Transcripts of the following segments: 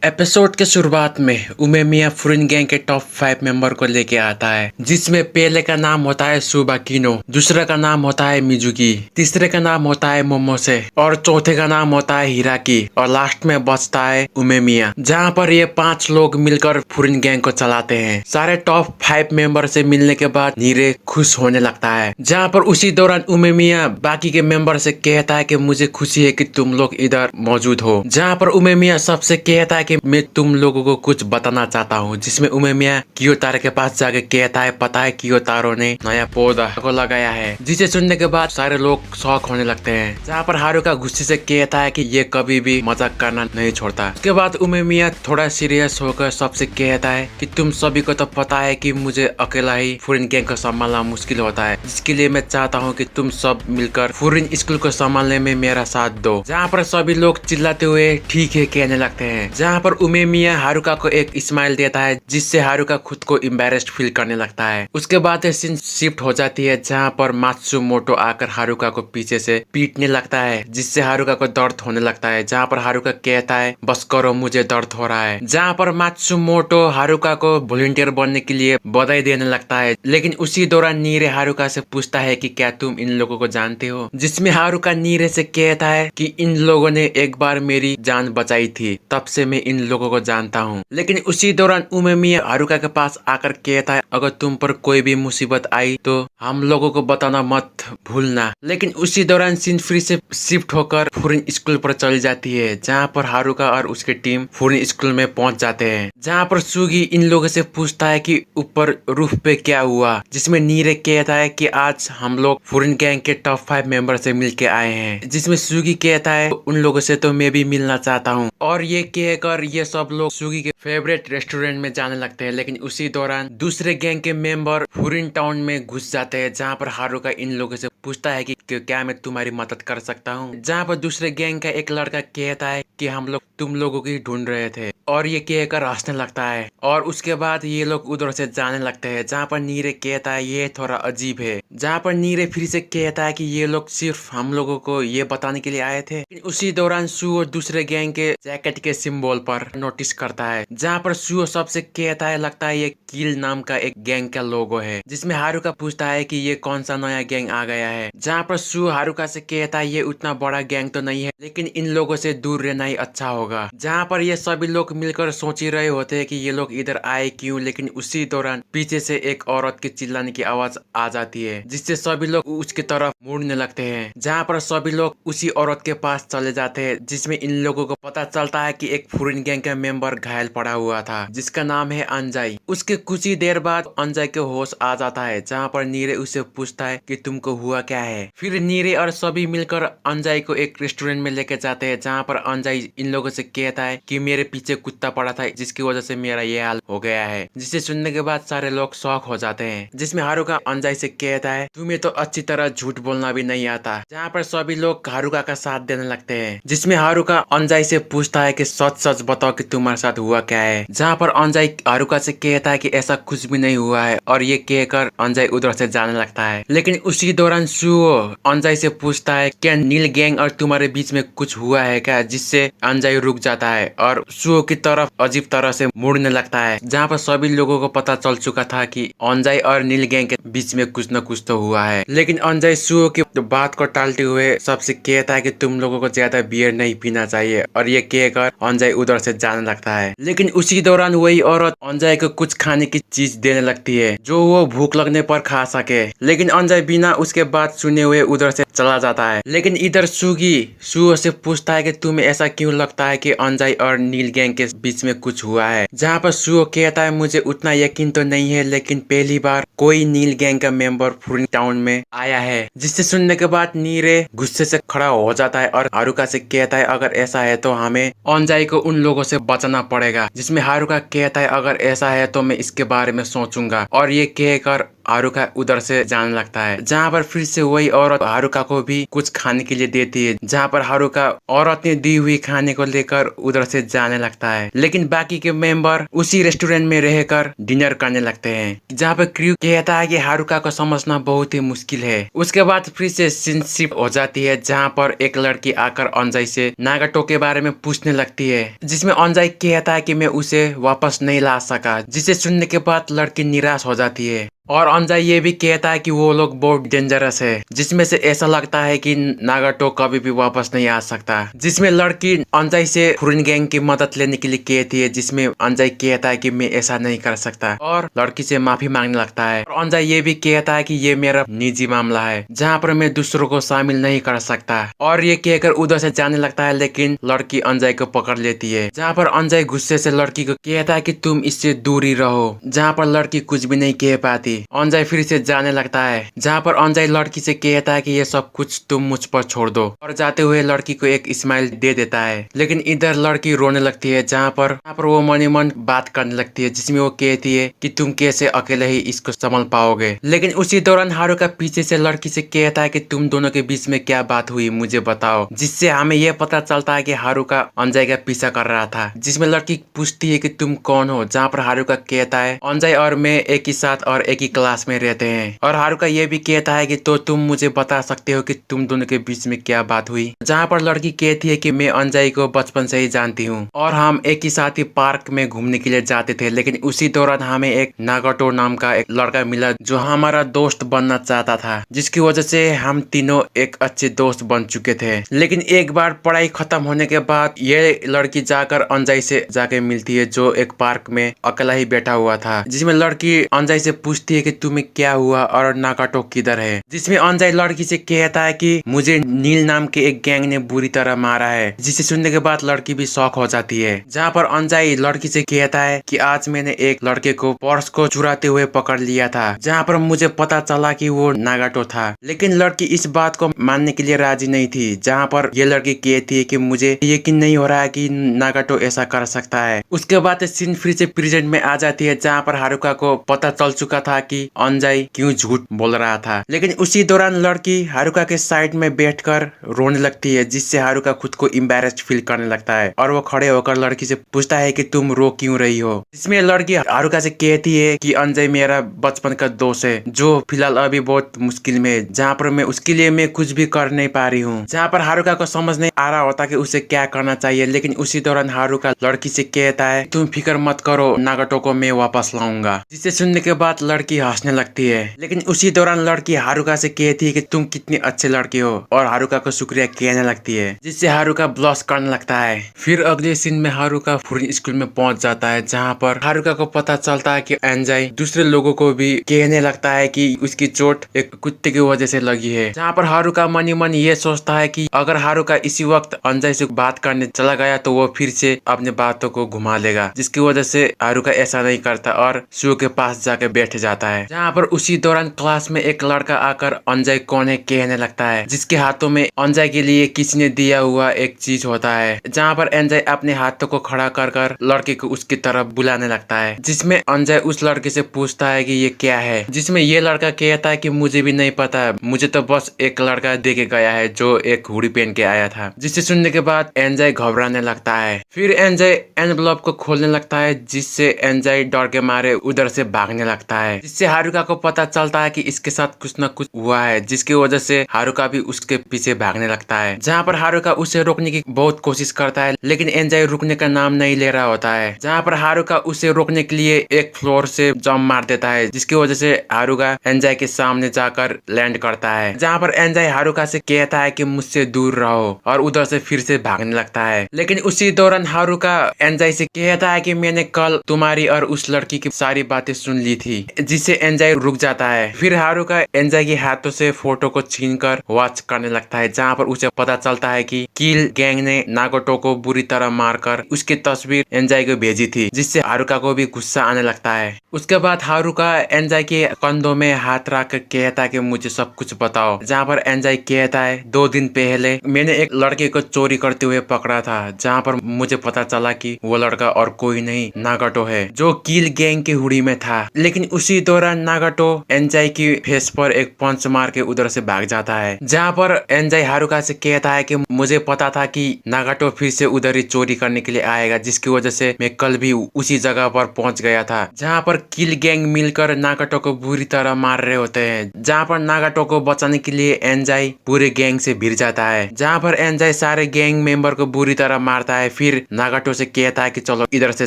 Episode के शुरुआत में उमेमिया फुरिन गैंग के टॉप 5 मेंबर को लेके आता है, जिसमें पहले का नाम होता है सुबाकिनो, दूसरे का नाम होता है मिजुकी, तीसरे का नाम होता है मोमोसे और चौथे का नाम होता है हिराकी और लास्ट में बचता है उमेमिया। जहाँ पर ये 5 लोग मिलकर फुरिन गैंग को चलाते हैं। सारे टॉप 5 मेंबर से मिलने के बाद नीरे खुश होने लगता है। जहाँ पर उसी दौरान उमेमिया बाकी के मेंबर से कहता है कि मुझे खुशी है कि तुम लोग इधर मौजूद हो। जहाँ पर उमेमिया सबसे कहता है कि मैं तुम लोगों को कुछ बताना चाहता हूँ, जिसमें उमेमिया कियोतारो के पास जाके कहता है पता है कियोतारो ने नया पौधा को लगाया है, जिसे सुनने के बाद सारे लोग शौक होने लगते हैं। जहाँ पर हारुका गुस्से से कहता है कि ये कभी भी मजाक करना नहीं छोड़ता। उसके बाद उमेमिया थोड़ा सीरियस होकर सबसे कहता है कि तुम सभी को तो पता है कि मुझे अकेला ही फुरिन गैंग को संभालना मुश्किल होता है, जिसके लिए मैं चाहता हूँ कि तुम सब मिलकर फुरिन स्कूल को संभालने में मेरा साथ दो। जहाँ पर सभी लोग चिल्लाते हुए ठीक है कहने लगते हैं। जहाँ पर उमेमिया हारुका को एक स्माइल देता है, जिससे हारुका खुद को एम्बैरेस्ड फील करने लगता है। उसके बाद सीन शिफ्ट हो जाती है, जहाँ पर मात्सुमोटो आकर हारुका को पीछे से पीटने लगता है, जिससे हारुका को दर्द होने लगता है। जहाँ पर हारुका कहता है बस करो मुझे दर्द हो रहा है। जहाँ पर मात्सुमोटो हारुका को वॉलंटियर बनने के लिए बधाई देने लगता है, लेकिन उसी दौरान नीरे हारुका से पूछता है कि क्या तुम इन लोगों को जानते हो, जिसमें हारुका नीरे से कहता है कि इन लोगों ने एक बार मेरी जान बचाई थी, तब से मैं इन लोगों को जानता हूँ। लेकिन उसी दौरान उमेमिया हारुका के पास आकर कहता है अगर तुम पर कोई भी मुसीबत आई तो हम लोगों को बताना मत भूलना। लेकिन उसी दौरान सीन फिर से शिफ्ट होकर फुरिन स्कूल पर चली जाती है, जहाँ पर हारुका और उसकी टीम फुरिन स्कूल में पहुंच जाते हैं। जहाँ पर सुगी इन लोगों से पूछता है कि ऊपर रूफ पे क्या हुआ, जिसमें नीरे कहता है कि आज हम लोग फुरिन गैंग के टॉप 5 मेंबर से मिलके आए हैं, जिसमें सुगी कहता है उन लोगों से तो मैं भी मिलना चाहता हूँ। और ये कहकर ये सब लोग सुगी के फेवरेट रेस्टोरेंट में जाने लगते हैं। लेकिन उसी दौरान दूसरे गैंग के मेंबर फुरिन टाउन में घुस जाते हैं, जहाँ पर हारुका इन लोगों से पूछता है कि क्या मैं तुम्हारी मदद कर सकता हूँ। जहाँ पर दूसरे गैंग का एक लड़का कहता है कि हम लोग तुम लोगों की ढूंढ रहे थे, और ये कहकर हंसने लगता है। और उसके बाद ये लोग उधर से जाने लगते हैं। जहाँ पर नीरे कहता है ये थोड़ा अजीब है। जहाँ पर नीरे फिर से कहता है कि ये लोग सिर्फ हम लोगों को ये बताने के लिए आए थे। उसी दौरान सुओ दूसरे गैंग के जैकेट के सिंबल पर नोटिस करता है, जहाँ पर सुओ सबसे कहता है लगता है ये किल नाम का एक गैंग का लोगो है, जिसमें हारुका पूछता है कि ये कौन सा नया गैंग आ गया है। जहाँ पर सुओ हारुका से कहता है ये उतना बड़ा गैंग तो नहीं है, लेकिन इन लोगों से दूर रहना ही अच्छा होगा। जहाँ पर ये सभी लोग मिलकर सोच ही रहे होते हैं कि ये लोग इधर आए क्यों, लेकिन उसी दौरान पीछे से एक औरत की चिल्लाने की आवाज आ जाती है, जिससे सभी लोग उसकी तरफ मुड़ने लगते हैं। जहाँ पर सभी लोग उसी औरत के पास चले जाते हैं, जिसमें इन लोगों को पता चलता है कि एक फुरिन गैंग का मेंबर घायल पड़ा हुआ था, जिसका नाम है अंजाई। उसके कुछ ही देर बाद अंजाई के होश आ जाता है, जहाँ पर नीरे उसे पूछता है कि तुमको हुआ क्या है। फिर नीरे और सभी मिलकर अंजाई को एक रेस्टोरेंट में लेके जाते हैं, जहाँ पर अंजाई इन लोगों से कहता है कि मेरे पीछे कुत्ता पड़ा था, जिसकी वजह से मेरा ये हाल हो गया है। जिसे सुनने के बाद सारे लोग शॉक हो जाते हैं, जिसमें हारुका अंजाई से कहता है तुम्हें तो अच्छी तरह झूठ बोलना भी नहीं आता। जहाँ पर सभी लोग हारुका का साथ देने लगते हैं, जिसमें हारुका अंजाई से पूछता है कि सच सच बताओ कि तुम्हारे साथ हुआ क्या है। जहाँ पर अंजाई हारुका से कहता है कि ऐसा कुछ भी नहीं हुआ है, और ये कहकर अंजाई उधर से जाने लगता है। लेकिन उसी दौरान सुओ अंजाई से पूछता है क्या नील गैंग और तुम्हारे बीच में कुछ हुआ है क्या, जिससे अंजाई रुक जाता है और सुओ की तरफ अजीब तरह से मुड़ने लगता है। जहाँ पर सभी लोगों को पता चल चुका था कि अंजाई और नील गैंग के बीच में कुछ न कुछ तो हुआ है। लेकिन अंजाई सुओ की बात को टालते हुए सबसे कहता है कि तुम लोगों को ज्यादा बियर नहीं पीना चाहिए, और ये कहकर अंजाई उधर से जाने लगता है। लेकिन उसी दौरान वही औरत अंजाई को कुछ खाने की चीज देने लगती है, जो वो भूख लगने पर खा सके। लेकिन अंजाई बिना उसके बात सुने हुए उधर से चला जाता है। लेकिन इधर सुगी सुओ से पूछता है कि तुम्हें ऐसा क्यों लगता है कि अंजाई और नील गैंग के बीच में कुछ हुआ है। जहाँ पर सुओ कहता है मुझे उतना यकीन तो नहीं है, लेकिन पहली बार कोई नील गैंग का मेंबर फुरिन टाउन में आया है। जिससे सुनने के बाद नीरे गुस्से से खड़ा हो जाता है और हारुका से कहता है अगर ऐसा है तो हमें अंजाई को उन लोगों से बचाना पड़ेगा। जिसमें हारुका कहता है अगर ऐसा है तो मैं इसके बारे में सोचूंगा, और ये कहकर हारुका उधर से जाने लगता है, जहाँ पर फिर से वही औरत हारुका को भी कुछ खाने के लिए देती है, जहाँ पर हारुका औरत ने दी हुई खाने को लेकर उधर से जाने लगता है। लेकिन बाकी के मेंबर उसी रेस्टोरेंट में रहकर डिनर करने लगते हैं, जहाँ पर क्रू कहता है कि हारुका को समझना बहुत ही मुश्किल है। उसके बाद फिर से सीन शिफ्ट हो जाती है, जहाँ पर एक लड़की आकर अंजाई से नागाटो के बारे में पूछने लगती है, जिसमें अंजाई कहता है कि मैं उसे वापस नहीं ला सका, जिसे सुनने के बाद लड़की निराश हो जाती है। और अंजाई ये भी कहता है कि वो लोग बहुत डेंजरस है, जिसमें से ऐसा लगता है कि नागाटो कभी भी वापस नहीं आ सकता। जिसमें लड़की अंजाई से फुरिन गैंग की मदद लेने के लिए कहती है, जिसमें अंजाई कहता है कि मैं ऐसा नहीं कर सकता और लड़की से माफी मांगने लगता है। और अंजाई ये भी कहता है कि ये मेरा निजी मामला है, जहाँ पर मैं दूसरों को शामिल नहीं कर सकता। और ये कहकर उधर से जाने लगता है, लेकिन लड़की अंजाई को पकड़ लेती है, जहाँ पर अंजाई गुस्से से लड़की को कहता है कि तुम इससे दूर ही रहो, जहाँ पर लड़की कुछ भी नहीं कह पाती। अंजाई फिर से जाने लगता है, जहाँ पर अंजाई लड़की से कहता है कि ये सब कुछ तुम मुझ पर छोड़ दो, और जाते हुए लड़की को एक स्माइल दे देता है। लेकिन इधर लड़की रोने लगती है, जहाँ पर वो मनी मन बात करने लगती है, जिसमें वो कहती है कि तुम कैसे अकेले ही इसको संभाल पाओगे। लेकिन उसी दौरान हारुका पीछे से लड़की से कहता है कि तुम दोनों के बीच में क्या बात हुई मुझे बताओ, जिससे हमें यह पता चलता है कि हारुका अंजाई का पीछा कर रहा था। जिसमें लड़की पूछती है कि तुम कौन हो, जहाँ पर हारुका कहता है अंजाई और मैं एक ही साथ और एक ही क्लास में रहते हैं। और हारुका ये भी कहता है कि तो तुम मुझे बता सकते हो कि तुम दोनों के बीच में क्या बात हुई, जहाँ पर लड़की कहती है कि मैं अंजाई को बचपन से ही जानती हूँ और हम एक ही साथ ही पार्क में घूमने के लिए जाते थे। लेकिन उसी दौरान हमें एक नागाटो नाम का एक लड़का मिला जो हमारा दोस्त बनना चाहता था, जिसकी वजह से हम तीनों एक अच्छे दोस्त बन चुके थे। लेकिन एक बार पढ़ाई खत्म होने के बाद ये लड़की जाकर अंजाई से जाके मिलती है, जो एक पार्क में अकेला ही बैठा हुआ था। जिसमें लड़की अंजाई से पूछती है कि तुम्हें क्या हुआ और नागाटो किधर है। जिसमें अंजाई लड़की से कहता है कि मुझे नील नाम के एक गैंग ने बुरी तरह मारा है, जिसे सुनने के बाद लड़की भी शॉक हो जाती है। जहाँ पर अंजाई लड़की से कहता है कि आज मैंने एक लड़के को पर्स को चुराते हुए पकड़ लिया था, जहाँ पर मुझे पता चला कि वो नागाटो था। लेकिन लड़की इस बात को मानने के लिए राजी नहीं थी, जहाँ पर ये लड़की कहती है कि मुझे यकीन नहीं हो रहा है कि नागाटो ऐसा कर सकता है। उसके बाद सीन फिर से प्रेजेंट में आ जाती है, जहाँ पर हारुका को पता चल चुका था कि अंजाई क्यों झूठ बोल रहा था। लेकिन उसी दौरान लड़की हारुका के साइड में बैठकर रोने लगती है, जिससे हारुका खुद को एम्बैरेस्ड फील करने लगता है और वो खड़े होकर लड़की से पूछता है कि तुम रो क्यों रही हो। इसमें लड़की हारुका से कहती है कि अंजाई मेरा बचपन का दोस्त है, जो फिलहाल अभी बहुत मुश्किल में है, जहाँ पर मैं उसके लिए मैं कुछ भी कर नहीं पा रही हूँ। जहाँ पर हारुका को समझ नहीं आ रहा होता कि उसे क्या करना चाहिए। लेकिन उसी दौरान हारुका लड़की से कहता है तुम फिक्र मत करो, नागाटो को मैं वापस लाऊंगा। जिसे सुनने के बाद लड़की हंसने लगती है। लेकिन उसी दौरान लड़की हारुका से कहती है कि तुम कितनी अच्छे लड़की हो, और हारुका को शुक्रिया कहने लगती है, जिससे हारुका ब्लश करने लगता है। फिर अगले सीन में हारुका फुरिन स्कूल में पहुंच जाता है, जहाँ पर हारुका को पता चलता है कि अंजाई दूसरे लोगों को भी कहने लगता है कि उसकी चोट एक कुत्ते की वजह से लगी है। जहाँ पर हारुका मनी मन ये सोचता है कि अगर हारुका इसी वक्त अंजाई से बात करने चला गया तो वो फिर से अपने बातों को घुमा लेगा, जिसकी वजह से हारुका ऐसा नहीं करता और शो के पास जाकर बैठ जाता है। जहाँ पर उसी दौरान क्लास में एक लड़का आकर अंजाई कौन है कहने लगता है, जिसके हाथों में अंजाई के लिए किसी ने दिया हुआ एक चीज होता है। जहाँ पर अंजाई अपने हाथों को खड़ा कर लड़के को उसकी तरफ बुलाने लगता है, जिसमें अंजाई उस लड़के से पूछता है कि ये क्या है। जिसमें ये लड़का कहता है कि मुझे भी नहीं पता, मुझे तो बस एक लड़का दे के गया है जो एक हुडी पहन के आया था। जिसे सुनने के बाद अंजाई घबराने लगता है। फिर अंजाई एनवेलप को खोलने लगता है, जिससे अंजाई डर के मारे उधर से भागने लगता है। जिससे हारुका को पता चलता है कि इसके साथ कुछ न कुछ हुआ है, जिसकी वजह से हारुका भी उसके पीछे भागने लगता है। जहाँ पर हारुका उसे रोकने की बहुत कोशिश करता है, लेकिन अंजाई रुकने का नाम नहीं ले रहा होता है। जहाँ पर हारुका उसे रोकने के लिए एक फ्लोर से जंप मार देता है, जिसकी वजह से हारुका अंजाई के सामने जाकर लैंड करता है। जहाँ पर अंजाई हारुका से कहता है कि मुझसे दूर रहो, और उधर से फिर से भागने लगता है। लेकिन उसी दौरान हारुका अंजाई से कहता है कि मैंने कल तुम्हारी और उस लड़की की सारी बातें सुन ली थी, जिससे अंजाई रुक जाता है। फिर हारुका अंजाई के हाथों से फोटो को छीनकर वॉच करने लगता है, जहाँ पर उसे पता चलता है कि किल गैंग ने नागाटो को बुरी तरह मारकर उसकी तस्वीर अंजाई को भेजी थी, जिससे हारुका को भी गुस्सा आने लगता है। उसके बाद हारुका अंजाई के कंधों में हाथ रख कर कहता है कि मुझे सब कुछ बताओ। जहाँ पर अंजाई कहता है 2 दिन पहले मैंने एक लड़के को चोरी करते हुए पकड़ा था, जहाँ पर मुझे पता चला कि वो लड़का और कोई नहीं नागाटो है, जो किल गैंग के हुडी में था। लेकिन उसी दौरान नागाटो एंजाई की फेस पर एक पंच मार के उधर से भाग जाता है, जहाँ पर एंजाई हारुका से कहता है कि मुझे पता था कि नागाटो फिर से उधर ही चोरी करने के लिए आएगा, जिसकी वजह से मैं कल भी उसी जगह पर पहुंच गया था, जहाँ पर किल गैंग मिलकर नागाटो को बुरी तरह मार रहे होते हैं। जहाँ पर नागाटो को बचाने के लिए एंजाई पूरे गैंग से भिड़ जाता है, जहाँ पर एंजाई सारे गैंग मेंबर को बुरी तरह मारता है। फिर नागाटो से कहता है कि चलो इधर से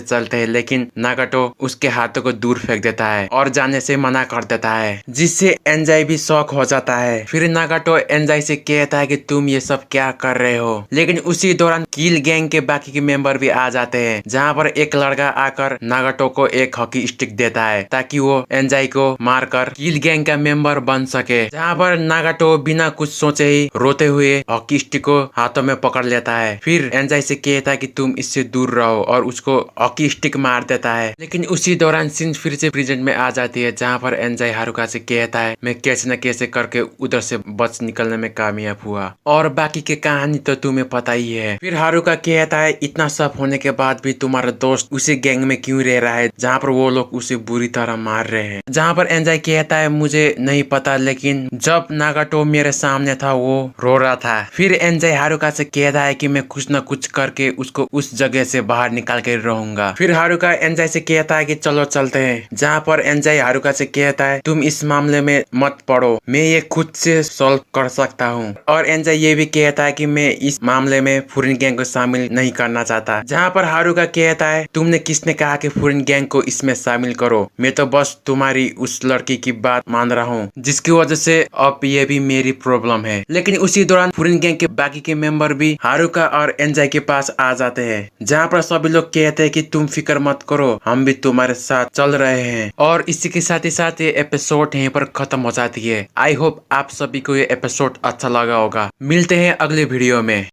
चलते हैं, लेकिन नागाटो उसके हाथों को दूर फेंक देता है और जाने से मना कर देता है, जिससे एंजाई भी शॉक हो जाता है। फिर नागाटो एंजाई से कहता है कि तुम ये सब क्या कर रहे हो, लेकिन उसी दौरान किल गैंग के बाकी के मेंबर भी आ जाते हैं, जहाँ पर एक लड़का आकर नागाटो को एक हॉकी स्टिक देता है ताकि वो एंजाई को मारकर किल गैंग का मेंबर बन सके। जहाँ पर नागाटो बिना कुछ सोचे ही रोते हुए हॉकी स्टिक को हाथों में पकड़ लेता है। फिर एंजाई से कहता है कि तुम इससे दूर रहो और उसको हॉकी स्टिक मार देता है। लेकिन उसी दौरान सीन फिर से प्रेजेंट में आ जाती है, जहाँ पर एंजाई हारुका से कहता है मैं कैसे न कैसे करके उधर से बच निकलने में कामयाब हुआ, और बाकी की कहानी तो तुम्हें पता ही है। फिर हारुका कहता है इतना सब होने के बाद भी तुम्हारा दोस्त उसी गैंग में क्यों रह रहा है जहाँ पर वो लोग उसे बुरी तरह मार रहे हैं। जहाँ पर एंजाई कहता है मुझे नहीं पता, लेकिन जब नागाटो मेरे सामने था वो रो रहा था। फिर एंजाई हारुका से कहता है कि मैं कुछ न कुछ करके उसको उस जगह से बाहर निकाल के रहूंगा। फिर हारुका एंजाई से कहता है कि चलो चलते हैं, जहाँ पर एंजाई हारुका से कहता है तुम इस मामले में मत पड़ो, मैं ये खुद से सॉल्व कर सकता हूँ। और एंजाई ये भी कहता है कि मैं इस मामले में फुरिन गैंग को शामिल नहीं करना चाहता, जहाँ पर हारुका कहता है तुमने किसने कहा कि फुरिन गैंग को इसमें शामिल करो, मैं तो बस तुम्हारी उस लड़की की बात मान रहा हूँ जिसकी वजह से अब ये भी मेरी प्रॉब्लम है। लेकिन उसी दौरान फुरिन गैंग के बाकी के मेंबर भी हारुका और एंजाई के पास आ जाते हैं, जहाँ पर सभी लोग कहते हैं कि तुम फिक्र मत करो, हम भी तुम्हारे साथ चल रहे हैं। और इसी के साथ ही साथ ये एपिसोड यहीं पर खत्म हो जाती है। आई होप आप सभी को ये एपिसोड अच्छा लगा होगा। मिलते हैं अगले वीडियो में।